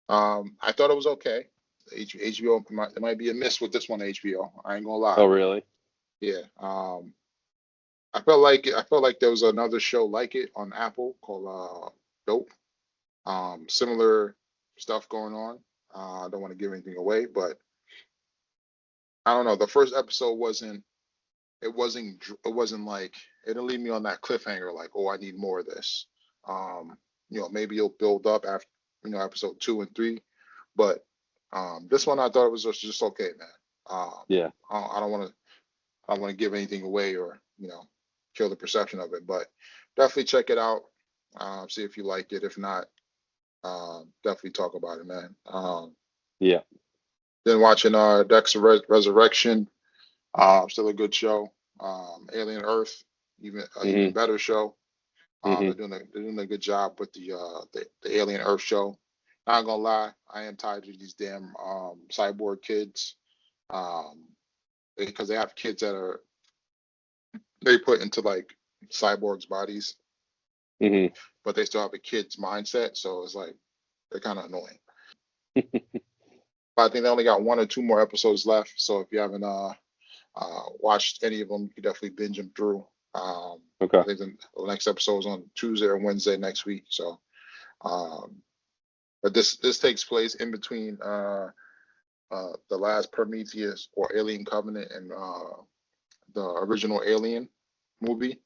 I thought it was okay. HBO it might be a miss with this one HBO. I ain't gonna lie. Oh really? Yeah. I felt like there was another show like it on Apple called Dope. Similar stuff going on. I don't want to give anything away, but I don't know. The first episode it wasn't like it didn't leave me on that cliffhanger like, oh, I need more of this. Um, maybe it'll build up after episode 2 and 3, but this one I thought it was just okay, man. Yeah. I don't want to give anything away or kill the perception of it, but definitely check it out. See if you like it. If not, definitely talk about it, man. Yeah. Then watching Dexter Resurrection, still a good show. Alien Earth, even Mhm. better show. Mhm. They're doing a good job with the Alien Earth show. Not gonna lie, I am tired of these damn cyborg kids. Um, because they have kids that are they put into like cyborgs bodies, Mhm. but they still have a kid's mindset. So it's like they're kind of annoying. But I think they only got 1 or 2 more episodes left. So if you haven't watched any of them, you can definitely binge them through. Okay. I think the next episode is on Tuesday or Wednesday next week. So, um, but this takes place in between the last Prometheus or Alien Covenant and the original Alien movie.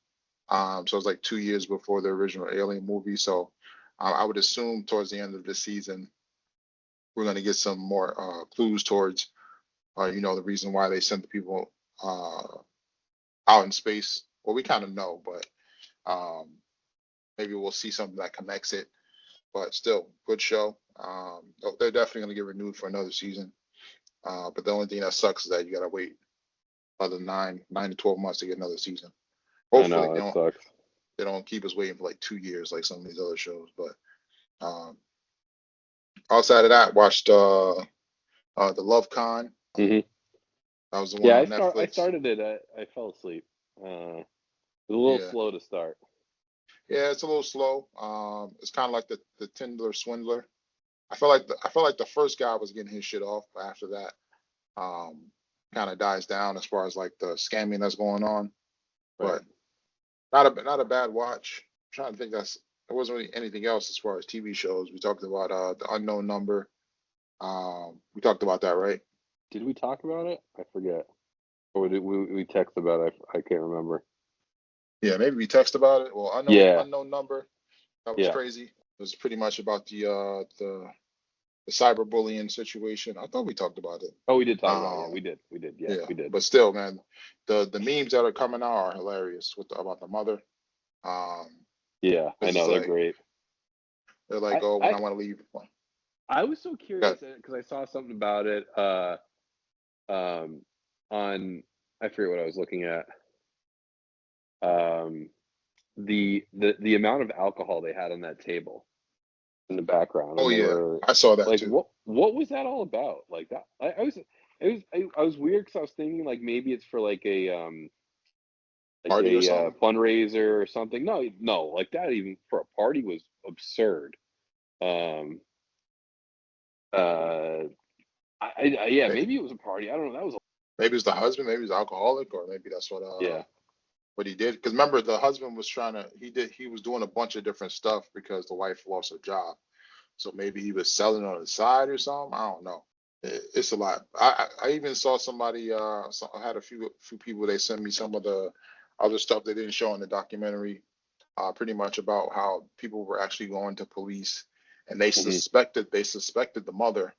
So it's like 2 years before the original Alien movie. So I would assume towards the end of the season, we're going to get some more clues towards, the reason why they sent the people out in space. Well, we kind of know, but um, maybe we'll see something that connects it. But still, good show. They're definitely going to get renewed for another season. But the only thing that sucks is that you got to wait another 9 to 12 months to get another season. I Hopefully, know that sucks. they don't keep us waiting for like 2 years like some of these other shows. But um, outside of that, watched the Love Con. Mhm. That was the one Yeah, on I Netflix. started it. I fell asleep. It was a little Yeah, slow to start. yeah, it's a little slow. It's kind of like the Tinder Swindler. I felt like the first guy was getting his shit off, but after that, um, kind of dies down as far as like the scamming that's going on. Right. But not a bad watch. I'm trying to think there wasn't really anything else as far as TV shows. We talked about the Unknown Number. We talked about that, right? Did we talk about it? I forget. Or did we text about it? I can't remember. Yeah, maybe we text about it. Well, Yeah. Unknown Number. That was Yeah. crazy. It was pretty much about the cyberbullying situation. I thought we talked about it. Oh, we did talk about it. Yeah, Um, we did. We did. Yeah, yeah, we did. but still, man, the memes that are coming out are hilarious about the mother. Um, Yeah, I this is know they're like great. they're like, I oh, when I I want to leave. I was so Yeah. curious because I saw something about it um on I forget what I was looking at. Um the amount of alcohol they had on that table in the background Oh when they yeah, were I saw that like too. what was that all about? Like that I was it was I was weird because I was thinking like maybe it's for like Party or a something. fundraiser or something. No, like that even for a party was absurd. Um uh yeah, May- maybe it was a party. I don't know. That was Maybe it's the husband. Maybe he's alcoholic, or maybe that's yeah. what he did. Because remember, the husband was he was doing a bunch of different stuff because the wife lost her job. So maybe he was selling on the side or something. I don't know. It's a lot. I even saw somebody. I had a few people. They sent me some of the other stuff they didn't show in the documentary. pretty much about how people were actually going to police, and they Hmm. suspected the mother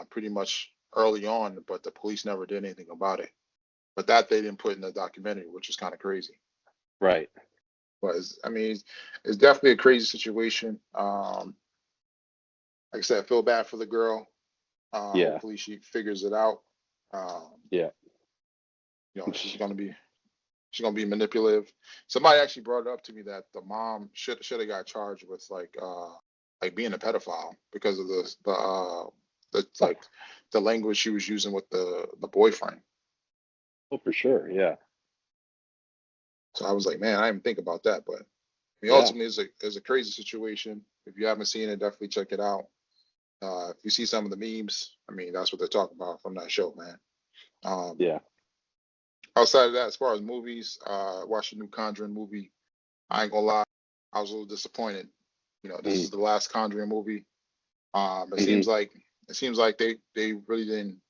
pretty much early on, but the police never did anything about it. But that they didn't put in the documentary, which is kind of crazy. Right. But I mean, it's definitely a crazy situation. Like I said, I feel bad for the girl. Yeah. Hopefully she figures it out. Um, Yeah. she's gonna be manipulative. Somebody actually brought it up to me that the mom should have got charged with like being a pedophile because of the like the language she was using with the boyfriend. Oh, for sure. Yeah. So I was like, man, I didn't think about that, but I mean, Yeah. ultimately, it's a crazy situation. If you haven't seen it, definitely check it out. If you see some of the memes, I mean, that's what they're talking about from that show, man. Um, Yeah. Outside of that, as far as movies, watched the new Conjuring movie. I ain't gonna lie, I was a little disappointed. This Hmm. is the last Conjuring movie. It Hmm. seems like they really didn't.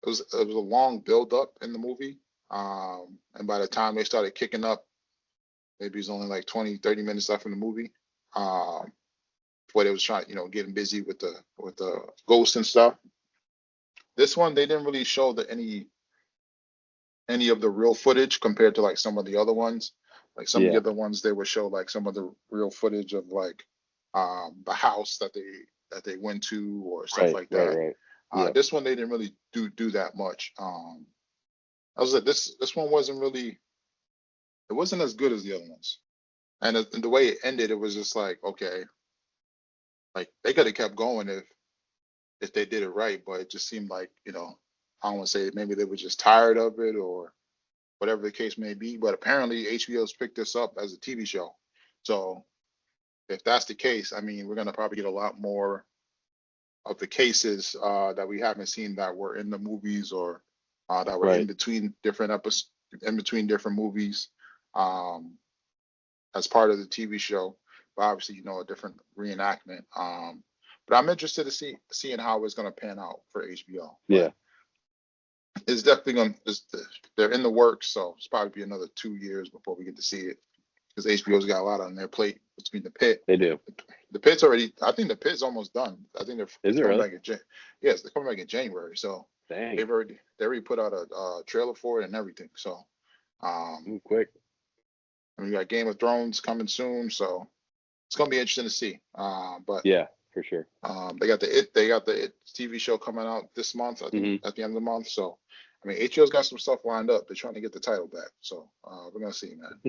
It was a long build up in the movie. And by the time they started kicking up, maybe it's only like 20, 30 minutes left in the movie. Um, where they was trying, getting busy with the ghosts and stuff. This one they didn't really show any of the real footage compared to like some of the other ones. Like some of the Yeah. other ones they would show like some of the real footage of like the house that they went to or stuff Right. like Right. that. Right. Yeah. This one they didn't really do that much. I was like this one it wasn't as good as the other ones. And the way it ended, it was just like, okay, like they could have kept going if they did it right, but it just seemed like, I don't want to say maybe they were just tired of it or whatever the case may be. But apparently HBO's picked this up as a TV show. So if that's the case, I mean, we're gonna probably get a lot more of the cases that we haven't seen that were in the movies or that were in Right. between different episodes, in between different movies, um, as part of the TV show. But obviously, a different reenactment. But I'm interested to seeing how it's gonna pan out for HBO. Yeah. But it's definitely they're in the works, so it's probably be another 2 years before we get to see it because HBO's got a lot on their plate between the pit. They do. The pit's already. I think the pit's almost done. I think they're Is it coming really? back yes, they're coming back in January. So Dang. they already put out a trailer for it and everything. So um, Ooh, quick. and we got Game of Thrones coming soon, so it's gonna be interesting to see. But Yeah, for sure. they got the It TV show coming out this month. I think Hmm. at the end of the month. So I mean, HBO's got some stuff lined up. They're trying to get the title back. So we're gonna see, man.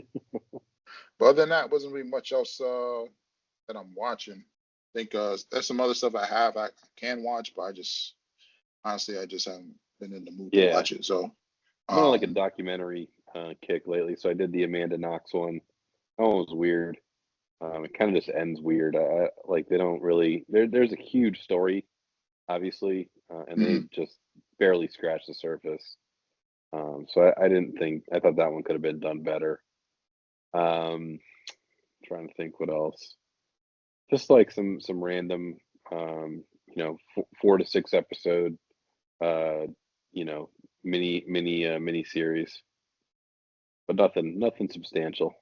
But other than that, wasn't really much else that I'm watching. I think there's some other stuff I can watch, but I just haven't been in the mood to Yeah. watch it. So I've been on like a um documentary kick lately. So I did the Amanda Knox one. That one was weird. It kind of just ends weird. Like they don't really there's a huge story, obviously, and they mhm. just barely scratched the surface. So I didn't think I thought that one could have been done better. Um, Trying to think what else. Just like some random, f 4 to 6 episode, uh, you know, mini series, but nothing substantial.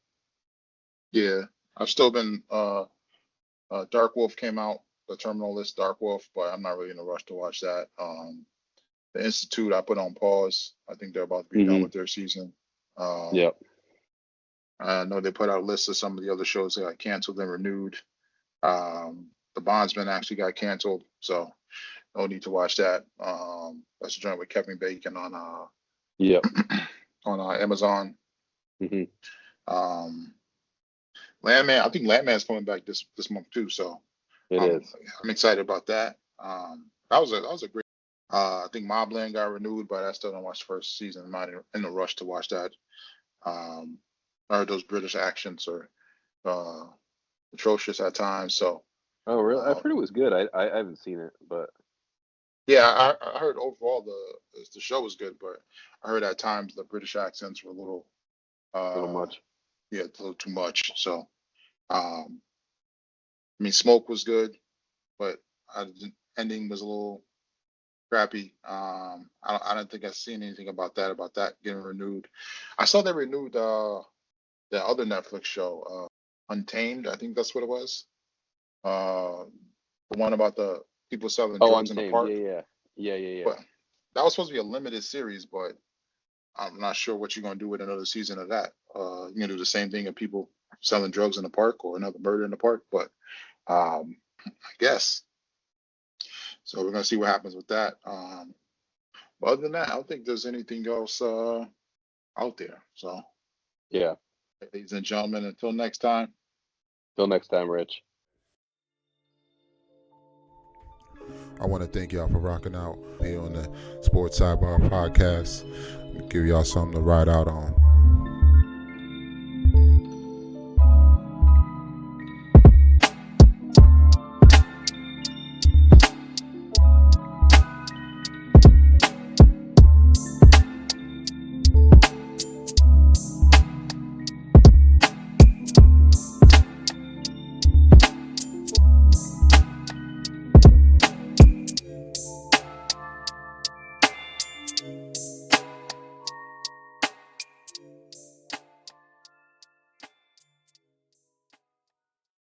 Yeah. I've still been Dark Wolf came out, the Terminal List Dark Wolf, but I'm not really in a rush to watch that. The Institute I put on pause. I think they're about to be done Hmm. with their season. Um Yep. I know they put out lists of some of the other shows that got canceled and renewed. The Bondsman actually got canceled, so no need to watch that. That's a joint with Kevin Bacon Yep. on Amazon. Hmm. Um, Landman, I think Landman's coming back this month too, so It um, is. I'm excited about that. That was a great. I think Mobland got renewed, but I still don't watch the first season. I'm not in a rush to watch that. Um, I heard those British accents are uh, atrocious at times, so Oh, really? I've uh, heard it was good. I haven't seen it, but yeah, I heard overall the show was good, but I heard at times the British accents were a little a little uh, much. yeah, a little too much. So um, I mean, Smoke was good, but the ending was a little crappy. I don't think I've seen anything about that getting renewed. I saw they renewed the other Netflix show, Untamed. I think that's what it was. Uh, the one about the people selling Oh, drugs in the Untamed. park. Yeah. But that was supposed to be a limited series, but I'm not sure what you're gonna do with another season of that. You're gonna do the same thing of people selling drugs in the park or another murder in the park, but I guess. So we're gonna see what happens with that. But other than that, I don't think there's anything else out there. So, Yeah. ladies and gentlemen, until next time. Till next time, Rich. I want to thank y'all for rocking out here on the Sports Sidebar Podcast. Give y'all something to ride out on.